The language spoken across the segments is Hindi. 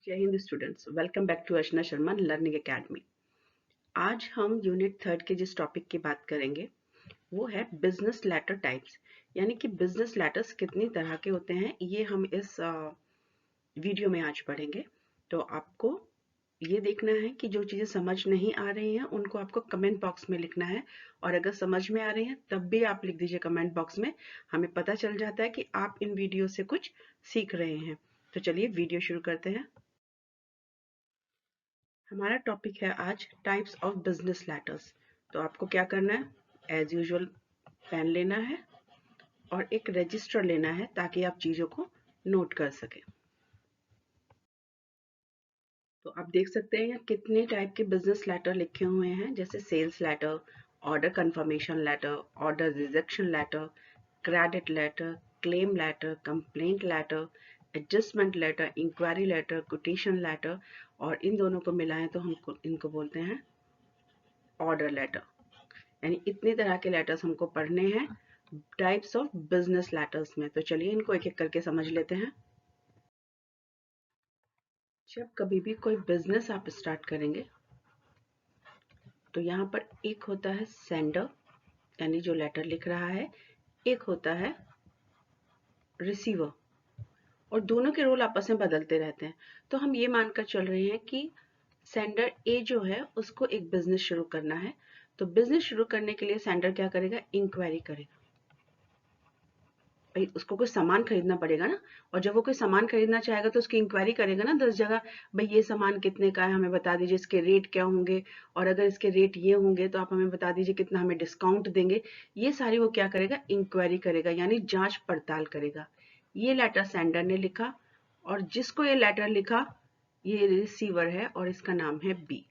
जय Hind students, welcome back to Archana Sharma learning academy. आज हम यूनिट 3 के जिस टॉपिक की बात करेंगे वो है बिजनेस लेटर टाइप्स, यानी कि बिजनेस लेटर्स कितनी तरह के होते हैं ये हम इस वीडियो में आज पढ़ेंगे। तो आपको ये देखना है कि जो चीज़ें समझ नहीं आ रही हैं उनको आपको कमेंट बॉक्स में लिखना है, और अगर समझ में आ रही हैं तब भी आप लिख दीजिए कमेंट बॉक्स में। हमें पता चल जाता है कि आप इन वीडियो से कुछ सीख रहे हैं। तो चलिए वीडियो शुरू करते हैं। हमारा टॉपिक है आज टाइप्स ऑफ बिजनेस लेटर्स। तो आपको क्या करना है, एज यूजुअल पेन लेना है और एक रजिस्टर लेना है ताकि आप चीज़ों को नोट कर सकें। तो आप देख सकते हैं यहाँ कितने टाइप के बिजनेस लेटर लिखे हुए हैं, जैसे sales letter, order confirmation letter, order rejection letter, credit letter, claim letter, complaint letter, adjustment letter, enquiry letter, quotation letter, और इन दोनों को मिलाएं तो हम इनको बोलते हैं ऑर्डर लेटर। यानी इतनी तरह के लेटर्स हमको पढ़ने हैं टाइप्स ऑफ बिजनेस लेटर्स में। तो चलिए इनको एक एक करके समझ लेते हैं। जब कभी भी कोई बिजनेस आप स्टार्ट करेंगे तो यहाँ पर एक होता है सेंडर, यानी जो लेटर लिख रहा है, एक होता है रिसीवर, और दोनों के रोल आपस में बदलते रहते हैं। तो हम ये मानकर चल रहे हैं कि सेंडर ए जो है उसको एक बिजनेस शुरू करना है। तो बिजनेस शुरू करने के लिए सेंडर क्या करेगा, इंक्वायरी करेगा। भाई उसको कोई सामान खरीदना पड़ेगा ना, और जब वो कोई सामान खरीदना चाहेगा तो उसकी इंक्वायरी करेगा ना 10 जगह, भाई ये सामान कितने का है, हमें बता दीजिए, इसके रेट क्या होंगे, और अगर इसके रेट ये होंगे तो आप हमें बता दीजिए कितना हमें डिस्काउंट देंगे। ये सारी वो क्या करेगा, इंक्वायरी करेगा, यानी जांच पड़ताल करेगा। ये लेटर सेंडर ने लिखा, और जिसको ये लेटर लिखा ये रिसीवर है और इसका नाम है बी।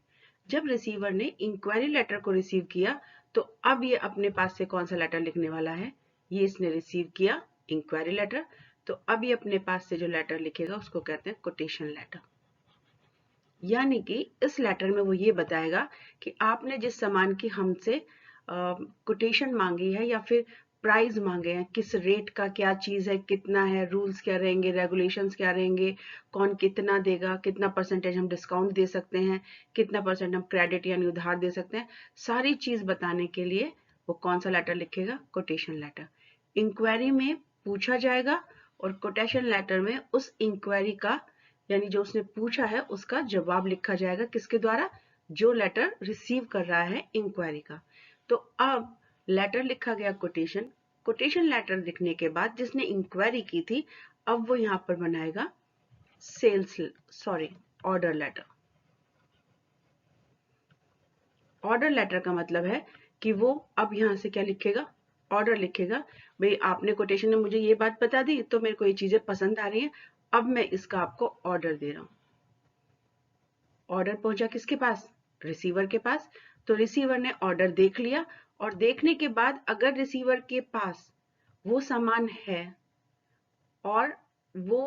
जब रिसीवर ने इंक्वायरी लेटर को रिसीव किया तो अब ये अपने पास से कौन सा लेटर लिखने वाला है, ये इसने रिसीव किया इंक्वायरी लेटर, तो अब ये अपने पास से जो लेटर लिखेगा उसको कहते हैं कोटेशन लेटर। यानी कि इस लेटर में वो ये बताएगा कि आपने जिस सामान की हमसे कोटेशन मांगी है या फिर प्राइस मांगे हैं, किस रेट का क्या चीज है, कितना है, रूल्स क्या रहेंगे, रेगुलेशंस क्या रहेंगे, कौन कितना देगा, कितना परसेंटेज हम डिस्काउंट दे सकते हैं, कितना परसेंट हम क्रेडिट यानी उधार दे सकते हैं, सारी चीज बताने के लिए वो कौन सा लेटर लिखेगा, कोटेशन लेटर। इंक्वायरी में पूछा जाएगा और कोटेशन लेटर में उस इंक्वायरी का, यानी जो उसने पूछा है उसका जवाब लिखा जाएगा, किसके द्वारा, जो लेटर रिसीव कर रहा है इंक्वायरी का। तो अब लेटर लिखा गया कोटेशन, कोटेशन लेटर लिखने के बाद जिसने इंक्वायरी की थी अब वो यहां पर बनाएगा ऑर्डर लेटर। ऑर्डर लेटर का मतलब है कि वो अब यहां से क्या लिखेगा, ऑर्डर लिखेगा। भाई आपने कोटेशन में मुझे ये बात बता दी तो मेरे को ये चीजें पसंद आ रही हैं, अब मैं इसका आपको ऑर्डर दे रहा हूं। ऑर्डर पहुंचा किसके पास, रिसीवर के पास। तो रिसीवर ने ऑर्डर देख लिया, और देखने के बाद अगर रिसीवर के पास वो सामान है और वो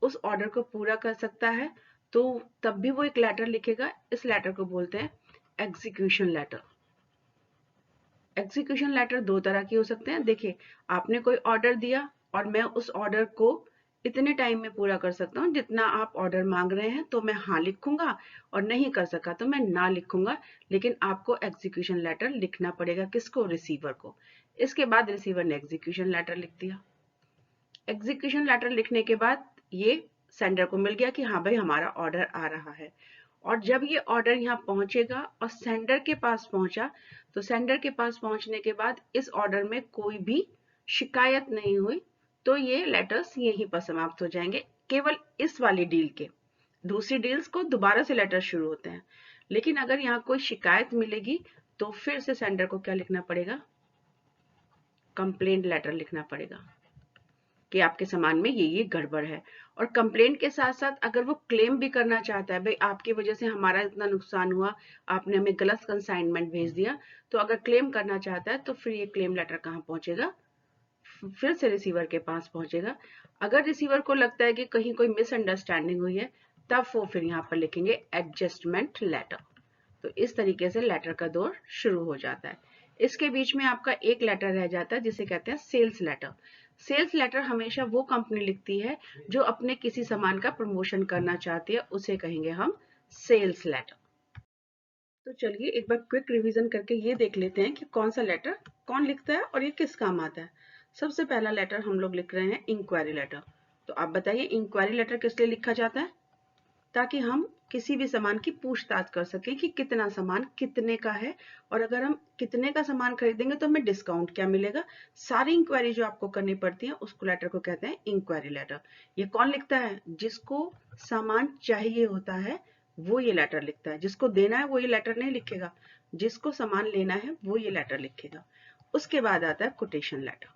उस ऑर्डर को पूरा कर सकता है तो तब भी वो एक लेटर लिखेगा। इस लेटर को बोलते हैं एग्जीक्यूशन लेटर। एग्जीक्यूशन लेटर दो तरह के हो सकते हैं। देखिए, आपने कोई ऑर्डर दिया और मैं उस ऑर्डर को इतने टाइम में पूरा कर सकता हूँ जितना आप ऑर्डर मांग रहे हैं, तो मैं हाँ लिखूंगा, और नहीं कर सका तो मैं ना लिखूंगा। लेकिन आपको एग्जीक्यूशन लेटर लिखना पड़ेगा, किसको, रिसीवर को। इसके बाद रिसीवर ने एग्जीक्यूशन लेटर लिख दिया। एग्जीक्यूशन लेटर लिखने के बाद ये सेंडर को मिल गया कि हाँ भाई हमारा ऑर्डर आ रहा है। और जब ये ऑर्डर यहाँ पहुंचेगा और सेंडर के पास पहुंचा, तो सेंडर के पास पहुंचने के बाद इस ऑर्डर में कोई भी शिकायत नहीं हुई तो ये लेटर्स यहीं पर समाप्त हो जाएंगे, केवल इस वाली डील के। दूसरी डील्स को दोबारा से लेटर शुरू होते हैं, लेकिन अगर यहाँ कोई शिकायत मिलेगी तो फिर से सेंडर को क्या लिखना पड़ेगा, कंप्लेंट लेटर लिखना पड़ेगा कि आपके सामान में ये गड़बड़ है। और कंप्लेंट के साथ साथ अगर वो क्लेम भी करना चाहता है, भाई आपकी वजह से हमारा इतना नुकसान हुआ, आपने हमें गलत कंसाइनमेंट भेज दिया, तो अगर क्लेम करना चाहता है तो फिर ये क्लेम लेटर कहाँ पहुंचेगा, फिर से रिसीवर के पास पहुंचेगा। अगर रिसीवर को लगता है कि कहीं कोई मिसअंडरस्टैंडिंग हुई है तब वो फिर यहाँ पर लिखेंगे एडजस्टमेंट लेटर। तो इस तरीके से लेटर का दौर शुरू हो जाता है। इसके बीच में आपका एक लेटर रह जाता है जिसे कहते हैं सेल्स लेटर। सेल्स लेटर हमेशा वो कंपनी लिखती है जो अपने किसी सामान का प्रमोशन करना चाहती है, उसे कहेंगे हम सेल्स लेटर। तो चलिए एक बार क्विक रिवीजन करके ये देख लेते हैं कि कौन सा लेटर कौन लिखता है और ये किस काम आता है। सबसे पहला लेटर हम लोग लिख रहे हैं इंक्वायरी लेटर। तो आप बताइए इंक्वायरी लेटर किस लिए लिखा जाता है? ताकि हम किसी भी सामान की पूछताछ कर सकें कि कितना सामान कितने का है, और अगर हम कितने का सामान खरीदेंगे तो हमें डिस्काउंट क्या मिलेगा। सारी इंक्वायरी जो आपको करनी पड़ती है उसको लेटर को कहते हैं इंक्वायरी लेटर। ये कौन लिखता है? जिसको सामान चाहिए होता है वो ये लेटर लिखता है। जिसको देना है वो ये लेटर नहीं लिखेगा, जिसको सामान लेना है वो ये लेटर लिखेगा। उसके बाद आता है कोटेशन लेटर।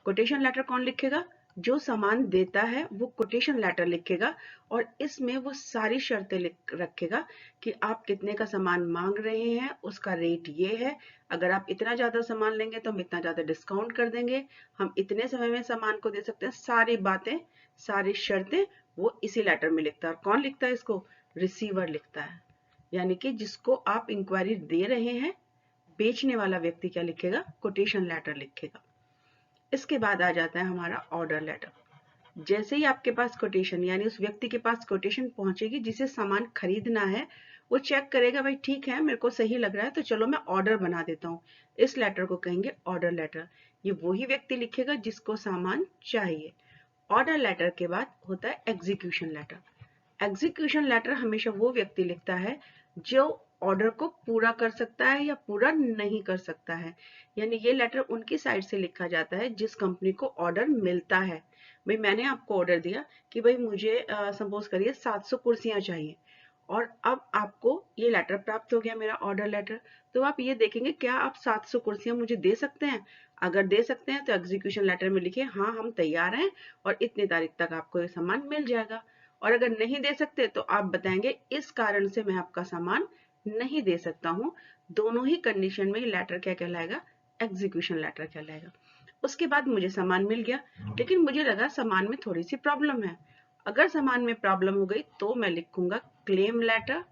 कोटेशन लेटर कौन लिखेगा? जो सामान देता है वो कोटेशन लेटर लिखेगा और इसमें वो सारी शर्तें लिख रखेगा कि आप कितने का सामान मांग रहे हैं, उसका रेट ये है, अगर आप इतना ज्यादा सामान लेंगे तो हम इतना ज्यादा डिस्काउंट कर देंगे, हम इतने समय में सामान को दे सकते हैं। सारी बातें, सारी शर्तें वो इसी लेटर में लिखता है। और कौन लिखता है इसको? रिसीवर लिखता है। यानी कि जिसको आप इंक्वायरी दे रहे हैं, बेचने वाला व्यक्ति क्या लिखेगा? कोटेशन लेटर लिखेगा। इसके बाद आ जाता है हमारा ऑर्डर लेटर। जैसे ही आपके पास कोटेशन, यानी उस व्यक्ति के पास कोटेशन पहुंचेगी जिसे सामान खरीदना है, वो चेक करेगा, भाई ठीक है मेरे को सही लग रहा है तो चलो मैं ऑर्डर बना देता हूँ। इस लेटर को कहेंगे ऑर्डर लेटर। ये वही व्यक्ति लिखेगा जिसको सामान चाहिए। ऑर्डर लेटर के बाद होता है एग्जीक्यूशन लेटर। एग्जीक्यूशन लेटर हमेशा वो व्यक्ति लिखता है जो ऑर्डर को पूरा कर सकता है या पूरा नहीं कर सकता है। यानी ये लेटर उनकी साइड से लिखा जाता है जिस कंपनी को ऑर्डर मिलता है। भाई मैंने आपको ऑर्डर दिया कि भाई मुझे सपोज करिए 700 कुर्सियां चाहिए, और अब आपको ये लेटर प्राप्त हो गया, मेरा ऑर्डर लेटर। तो आप ये देखेंगे क्या आप 700 कुर्सियां मुझे दे सकते हैं? अगर दे सकते हैं तो एग्जीक्यूशन लेटर में लिखिए हाँ हम तैयार हैं और इतनी तारीख तक आपको ये सामान मिल जाएगा। और अगर नहीं दे सकते तो आप बताएंगे इस कारण से मैं आपका सामान नहीं दे सकता हूं। दोनों ही कंडीशन में लेटर क्या कहलाएगा? एग्जीक्यूशन लेटर कहलाएगा। उसके बाद मुझे सामान मिल गया, लेकिन मुझे लगा सामान में थोड़ी सी प्रॉब्लम है। अगर सामान में प्रॉब्लम हो गई तो मैं लिखूंगा क्लेम लेटर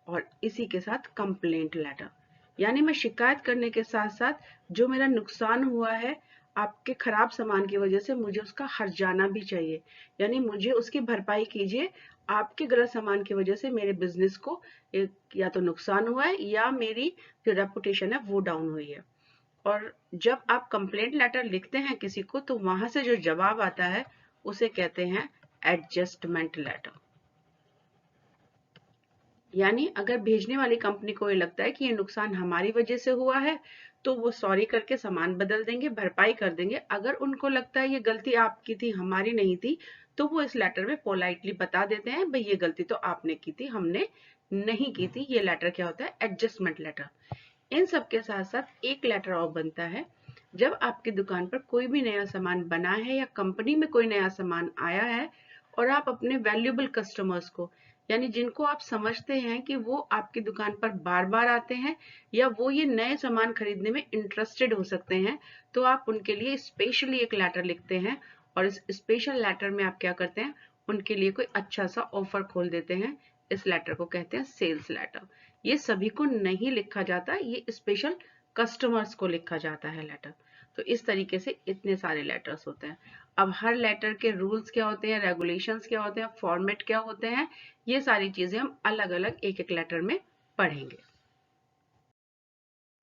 और इसी के साथ कंप्लेंट लेटर। यानी मैं शिकायत करने के साथ साथ जो मेरा नुकसान हुआ है आपके खराब सामान की वजह से, मुझे उसका हर्जाना भी चाहिए। यानी मुझे उसकी भरपाई कीजिए, आपके गलत सामान की वजह से मेरे बिजनेस को या तो नुकसान हुआ है या मेरी जो रेपुटेशन है वो डाउन हुई है। और जब आप कंप्लेंट लेटर लिखते हैं किसी को तो वहां से जो जवाब आता है उसे कहते हैं एडजस्टमेंट लेटर। यानी अगर भेजने वाली कंपनी को ये लगता है कि ये नुकसान हमारी वजह से हुआ है तो वो सॉरी करके सामान बदल देंगे, भरपाई कर देंगे। अगर उनको लगता है ये गलती आपकी थी हमारी नहीं थी तो वो इस लेटर में पोलाइटली बता देते हैं भाई ये गलती तो आपने की थी, हमने नहीं की थी। ये लेटर क्या होता है? Adjustment letter. इन सब के साथ साथ एक लेटर और बनता है जब आपकी दुकान पर कोई भी नया सामान बना है या कंपनी में कोई नया सामान आया है और आप अपने वैल्यूएबल कस्टमर्स को, यानी जिनको आप समझते हैं कि वो आपकी दुकान पर बार बार आते हैं या वो ये नए सामान खरीदने में इंटरेस्टेड हो सकते हैं, तो आप उनके लिए स्पेशली एक लेटर लिखते हैं। और इस स्पेशल लेटर में आप क्या करते हैं? उनके लिए कोई अच्छा सा ऑफर खोल देते हैं। इस लेटर को कहते हैं सेल्स लेटर। ये सभी को नहीं लिखा जाता, ये स्पेशल कस्टमर्स को लिखा जाता है लेटर। तो इस तरीके से इतने सारे लेटर्स होते हैं। अब हर लेटर के रूल्स क्या होते हैं, रेगुलेशंस क्या होते हैं, फॉर्मेट क्या होते हैं, ये सारी चीजें हम अलग अलग एक एक लेटर में पढ़ेंगे।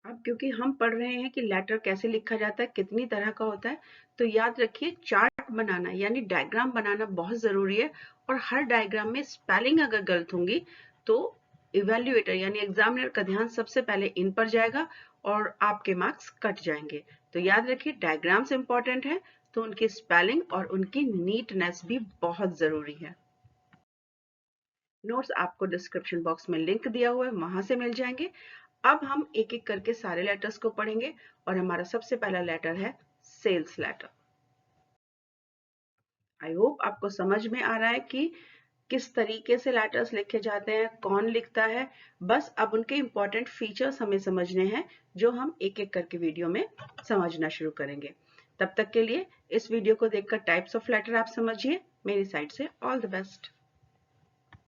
अब क्योंकि हम पढ़ रहे हैं कि लेटर कैसे लिखा जाता है, कितनी तरह का होता है, तो याद रखिए चार्ट बनाना यानी डायग्राम बनाना बहुत जरूरी है। और हर डायग्राम में स्पेलिंग अगर गलत होंगी तो इवेल्युएटर यानी एग्जामिनर का ध्यान सबसे पहले इन पर जाएगा और आपके मार्क्स कट जाएंगे। तो याद रखिए डायग्राम्स इंपॉर्टेंट है, तो उनकी स्पेलिंग और उनकी नीटनेस भी बहुत जरूरी है। नोट्स आपको डिस्क्रिप्शन बॉक्स में लिंक दिया हुआ है, वहां से मिल जाएंगे। अब हम एक एक करके सारे लेटर्स को पढ़ेंगे और हमारा सबसे पहला लेटर है सेल्स लेटर। आई होप आपको समझ में आ रहा है कि किस तरीके से लेटर्स लिखे जाते हैं, कौन लिखता है। बस अब उनके इंपॉर्टेंट फीचर्स हमें समझने हैं जो हम एक एक करके वीडियो में समझना शुरू करेंगे। तब तक के लिए इस वीडियो को देखकर टाइप्स ऑफ लेटर आप समझिए। मेरी साइड से ऑल द बेस्ट।